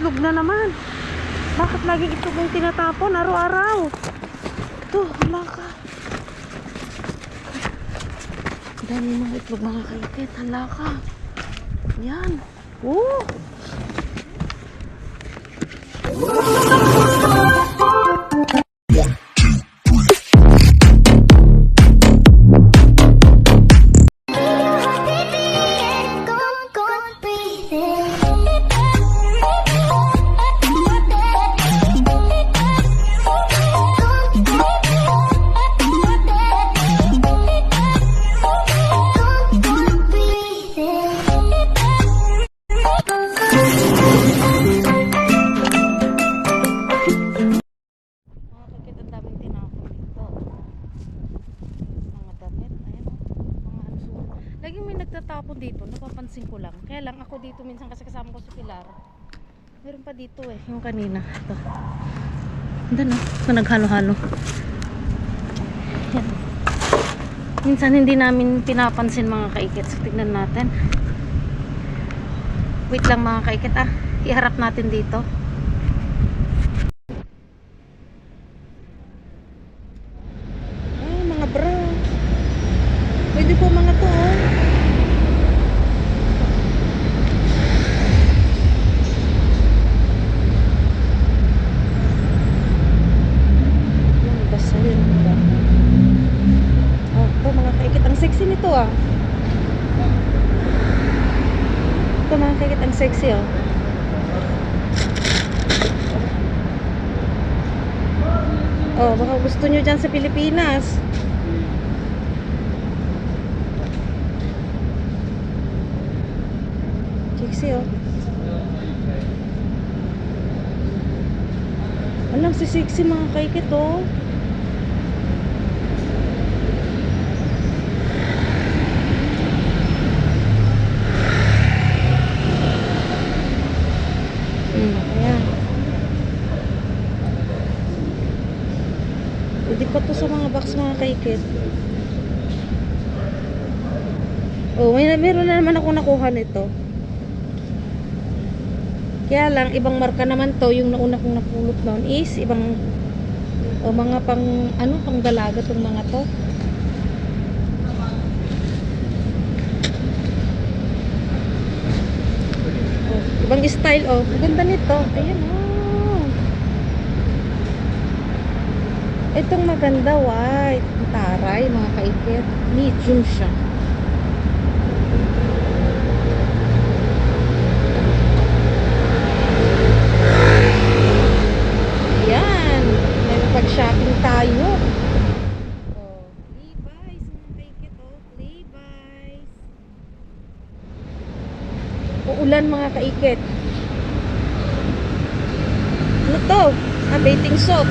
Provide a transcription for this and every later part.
itlog na naman. Bakit laging itlog yung tinatapon araw-araw? Ito, wala ka. Dami mga itlog mga kaikit. Hala ka. Yan. Oh! Laging may nagtatapon dito, napapansin ko lang. Kaya lang ako dito minsan kasi kasama ko si Pilar. Meron pa dito eh, yung kanina. Ito. Ito na, ito naghalo-halo. Yan. Minsan hindi namin pinapansin mga kaikit. So tignan natin. Wait lang mga kaikit ah. Iharap natin dito. Ah, mga bra. Pwede po mga to oh. Sexy nito ah. Ito mga kakit, ang sexy oh. Oh, baka gusto nyo dyan sa Pilipinas. Sexy oh. Alam si sexy mga kakit oh. Hindi pa to sa mga box mga kaikit. Oh, meron na naman ako nakuha nito. Kaya lang, ibang marka naman to. Yung nauna kong napulot noon is ibang mga pang dalaga tong mga to. Oh, ibang style oh. Maganda nito. Ayan oh. Itong maganda white, taray mga kaikit, medium siya. Yan, may pag-shopping tayo. Oh, Levi's mga kaikit oh, Levi's. Uulan mga kaikit. Ano to? Ah, bathing soap.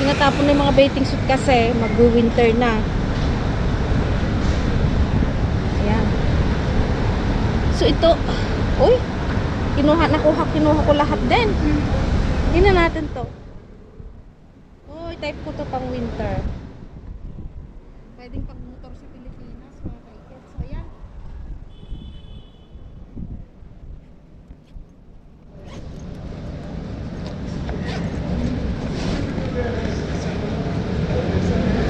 Tinatapon na yung mga bathing suit kasi mag-winter na. Ayan. So ito, uy, kinuha ko lahat din. Hindi na natin to. Uy, type ko to pang winter. Pwedeng pang motor sa Pilipinas, mga kaikit. So ayan.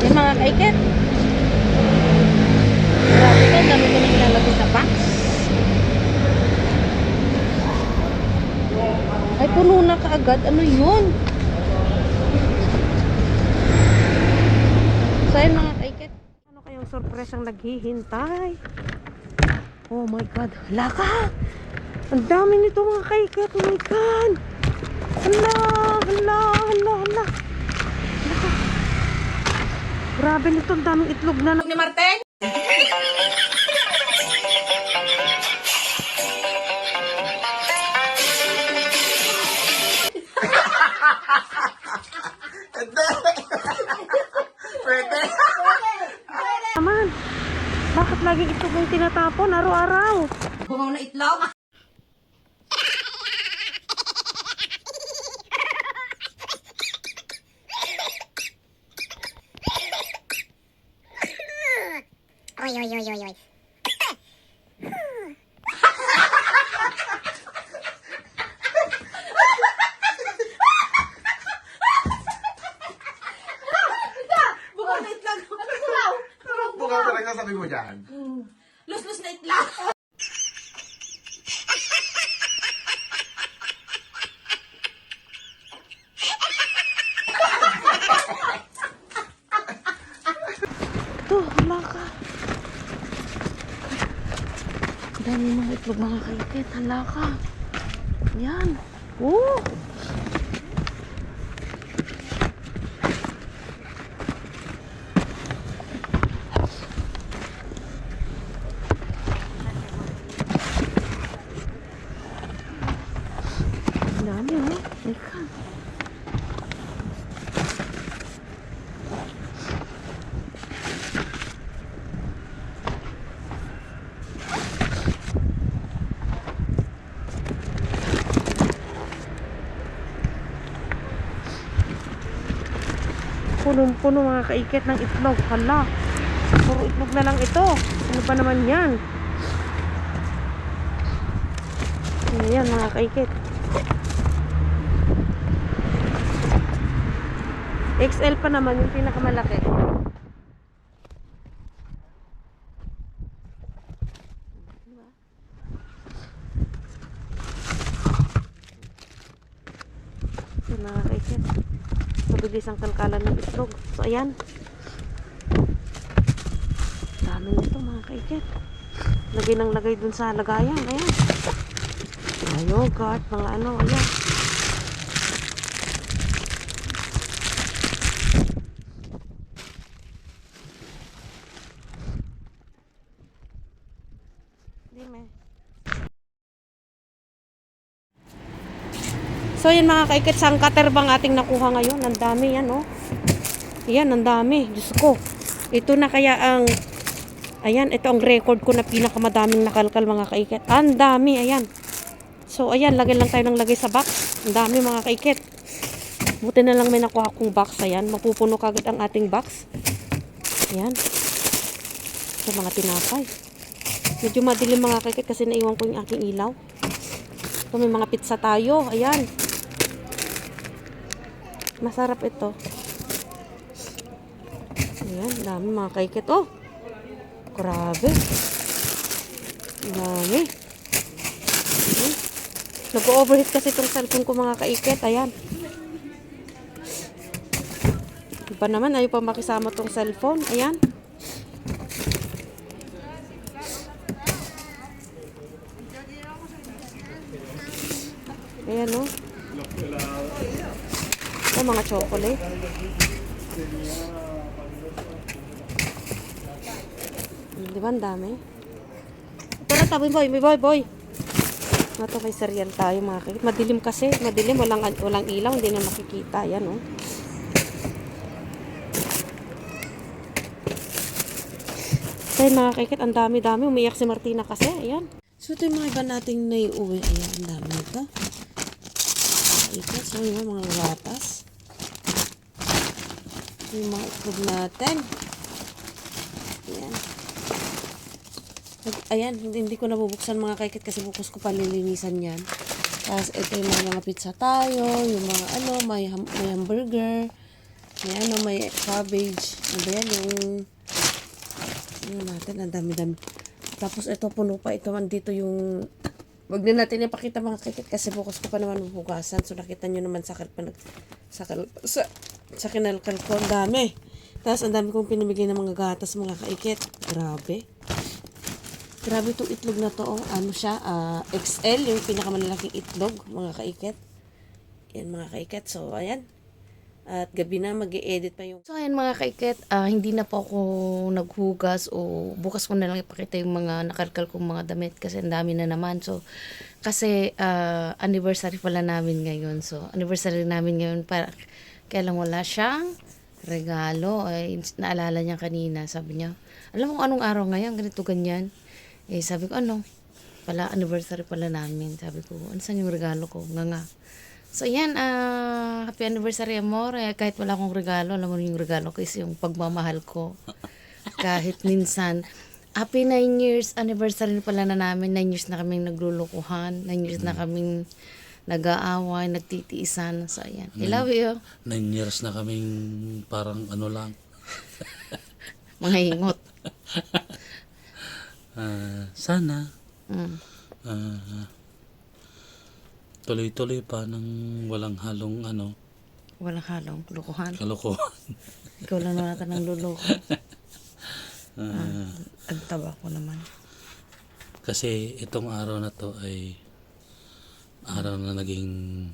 Yung mga kaikit. Grabe to, dami ko na nilalagay sa box. Ay, puno na kaagad. Ano yun? So yun mga kaikit. Ano kayong surprise ang naghihintay? Oh my God. Hala ka! Ang dami nito mga kaikit. Oh my God! Hala! Hala! Hala! Hala! Grabe nito, ang daming itlog na ni Marten. Pwede. Naman, bakit laging itlog yung tinatapon araw-araw? Bungaw na itlog. Oy, oy, oy, oy, oy. dyan. Lus-lus na itlog. Ito, hala ka. Dami mga itlog mga kaikit. Hala ka. Yan. Oh. Dami oh. Teka. Punong-puno mga kaikit ng itlog. Hala. Puro itlog na lang ito. Ano pa naman yan? Ayan mga kaikit. XL pa naman yung pinakamalaki. Ayan mga kaikit. Mabilis ang kalkalan ng itlog. So ayan. Dami nito mga kaikit. Lagay ng lagay dun sa lagayan. Ayan. Mga yogurt, mga ano. Ayan. Dime. So yan mga kaikit, sangkater bang ating nakuha ngayon? Ang dami yan oh. Yan, ang dami. Diyos ko. Ito na kaya ang, ayan, ito ang record ko na pinakamadaming nakalkal mga kaikit. Ang dami, ayan. So ayan, lagay lang tayo ng lagay sa box. Ang dami mga kaikit. Buti na lang may nakuha kong box. Ayan, mapupuno kagad ang ating box. Ayan. So mga tinapay. Medyo madilim mga kaikit kasi naiwan ko yung aking ilaw. So may mga pizza tayo. Ayan. Masarap ito. Ayan, dami mga kaikit. Oh, grabe. Dami. Ayan. Nag-overheat kasi itong cellphone ko mga kaikit. Ayan. Iba naman, ayaw pa makisama itong cellphone. Ayan. Ayan o. Ito mga chocolate. Di ba ang dami? Tara tabi boy, boy. Ito may cereal tayo mga kakit. Madilim kasi, madilim, walang ilaw, hindi na makikita. Ayan o. Ayan mga kakit, ang dami-dami. Umiyak si Martina kasi. Ayan. So ito yung mga iba nating naiuwi. Ayan, ang dami ito. So yung mga gatas. Yung mga itlog natin. Ayan. Ayan, hindi ko nabubuksan mga kaikit kasi bukas ko palilinisan yan. Tapos ito yung mga pizza tayo, yung mga ano, may hamburger, may ano, may cabbage. Ano ba yan? Yung natin, ang dami-dami. Tapos ito, puno pa ito. Andito yung, wag na natin ipakita mga kaikit kasi bukas ko pa naman mabugasan. So nakita nyo naman sa kinalkal ko, ang dami. Tapos ang dami kong pinimigay ng mga gatas mga kaikit. Grabe. Grabe itong itlog na to. Oh. Ano siya? XL, yung pinakamalaking itlog, mga kaikit. Yan mga kaikit. So, ayan. At gabi na, mag-i-edit pa yung... So, ayan mga kaikit. Hindi na po ako naghugas o bukas ko na lang ipakita yung mga nakalkal kong mga damit kasi ang dami na naman. So, kasi anniversary pala namin ngayon. So, anniversary namin ngayon para kaya lang wala siyang regalo. Ay, naalala niya kanina. Sabi niya, alam mo anong araw ngayon? Ganito, ganyan. Eh, sabi ko, ano? Pala, anniversary pala namin. Sabi ko, ano saan yung regalo ko? Nga. So, yan, happy anniversary, amor. Kahit wala akong regalo, alam mo yung regalo ko is yung pagmamahal ko. Kahit minsan, happy 9 years anniversary pala na namin. 9 years na kaming naglulukuhan. 9 years na kaming nag-aaway, nagtitiisan. So, ayan. I love you. 9 years na kaming parang ano lang. Mga hingot. Sana Mm. tuloy-tuloy pa ng walang halong Walang halong lukuhan. kalokohan. Ikaw lang naman natin ng luloko. Ang taba ko naman. Kasi itong araw na to ay araw na naging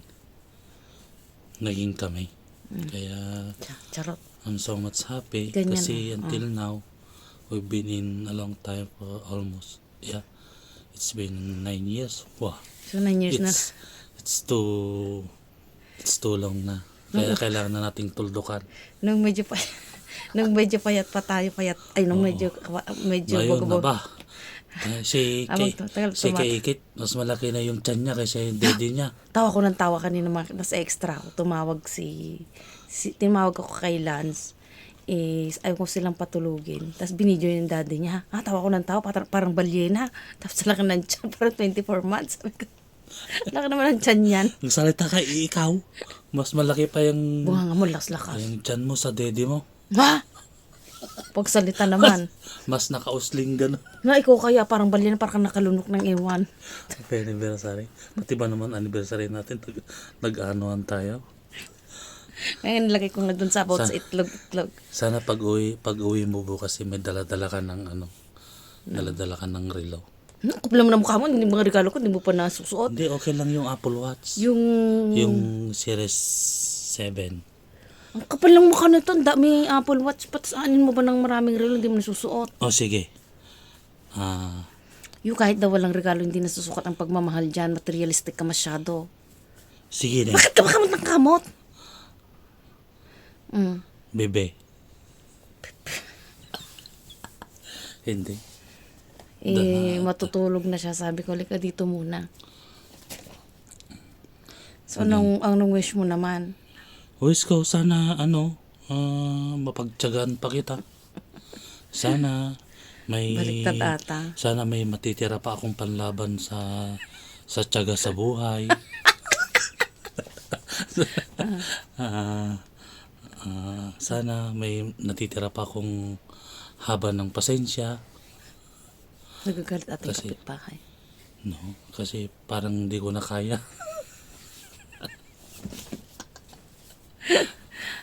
kami. Kaya Charot. I'm so much happy Ganyan, kasi until now we've been in a long time for almost it's been 9 years. Wow. So 9 years na. It's too long na. Kaya kailangan na nating tuldukan. Nung medyo payat pa tayo, nung medyo Ngayon na bago. ba? Si Kikit, mas malaki na yung tiyan niya kaysa yung daddy niya. Tawa ko ng tawa kanina, nasa extra ako. Tinawag ako kay Lance. Ayaw ko silang patulugin. Tapos binidyo yung daddy niya. Tawa ko ng tawa, parang balyena. Tapos laki ng tiyan, parang 24 months. Sabi ko, laki naman ng tiyan yan. Nagsalita ka, ikaw. Mas malaki pa yung Bunga nga mo, lakas-lakas. yung tiyan mo sa daddy mo. Ha? Pagsalita naman. Mas nakausling gano'n. Ikaw kaya parang balyena, parang nakalunok ng iwan. Happy anniversary. Pati ba naman anniversary natin, nag-anoan tayo. Ngayon nilagay ko nga dun sa about sa itlog. Sana pag uwi mo bukas may dala-dala ka ng dala-dala ka ng relo. Kupla mo na mukha mo, hindi mga regalo ko, hindi mo pa nasusuot. Hindi, okay lang yung Apple Watch. Yung Series 7. ang kapal lang mukha nito, may Apple Watch, saanin mo ba ng maraming regalo, hindi mo nasusuot. Oh, sige. Yung kahit daw walang regalo, hindi nasusukat ang pagmamahal dyan, materialistic ka masyado. Sige na. Bakit ka ba kamot ng kamot? Bebe. Hindi. Matutulog na siya, sabi ko, lika dito muna. So, anong wish mo naman? Wish ko sana mapagtyagaan pa kita. Sana Baliktad ata. sana may matitira pa akong panlaban sa tiyaga sa buhay. Sana may natitira pa akong haba ng pasensya. Nagagalit ating Kasi- kapitbahay. No, kasi parang hindi ko na kaya.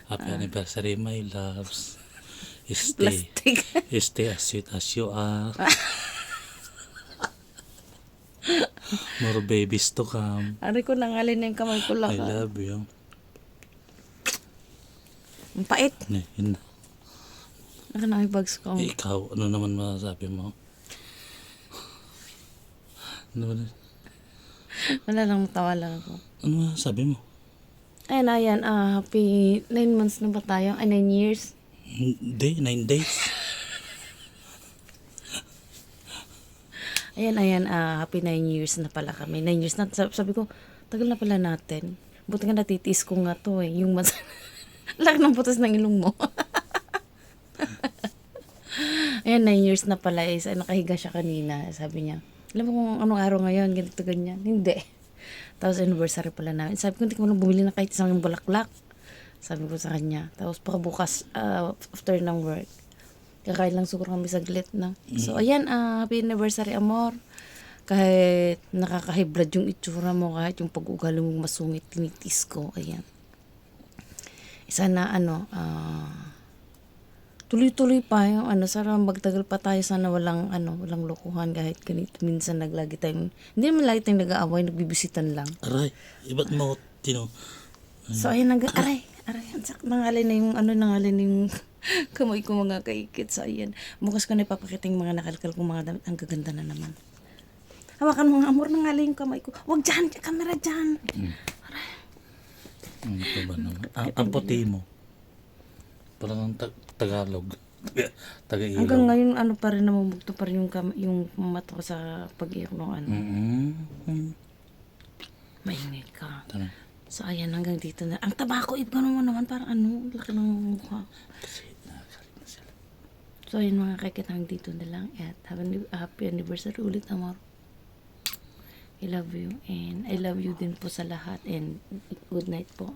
Happy anniversary, my loves. Plastic. Stay as sweet as you are. More babies to come. Ari ko nangalin na yung kamay ko I lang. love you. Ang pait. Yun. Ako na yung bags ko. Ikaw, ano naman masasabi mo? Ano Wala lang, matawa lang ako. masasabi mo? Ayan, happy 9 months na ba tayo? 9 years? Hindi, 9 days. Ayan, happy 9 years na pala kami. 9 years na, sabi ko, tagal na pala natin. Buti nga natitiis ko nga to yung mas, laki ng putas ng ilong mo. Ayan, 9 years na pala, nakahiga siya kanina, sabi niya, alam mo kung anong araw ngayon, ganito, ganyan. Hindi. Tapos anniversary pala namin. Sabi ko, hindi ko lang bumili na kahit isang bulaklak. Sabi ko sa kanya. Tapos bukas, after ng work, kakain lang siguro kami saglit na. So, ayan, happy anniversary, amor. Kahit nakakahiblad yung itsura mo, kahit yung pag-ugali mong masungit, tinitis ko. Ayan. Sana, tuloy-tuloy pa yung sana magtagal pa tayo, sana walang lokohan kahit ganito minsan naglagi tayong hindi naman lagi tayong nag-aaway, nagbibisitan lang. Aray, iba't mo So ayun aray nangalay na yung kamay ko mga kaikit. So ayan, bukas ko na ipapakita yung mga nakalkal kong mga damit, ang gaganda na naman. Hawakan mo nga, amor, nangalay yung kamay ko. Wag dyan, camera dyan. Ito ba naman? Ang puti mo. Parang Tagalog. Taga-Ilaw. Hanggang ngayon pa rin namumugto pa rin yung mata ko sa pag-iyak ng Maingay ka. Tara. So, ayan, hanggang dito na. Ang taba ko, iba naman, parang laki ng mukha. Kasi nakakalit na sila. So, ayun mga kaikit, hanggang dito na lang. At happy anniversary ulit, amor. I love you. And I love you din po sa lahat. And good night po.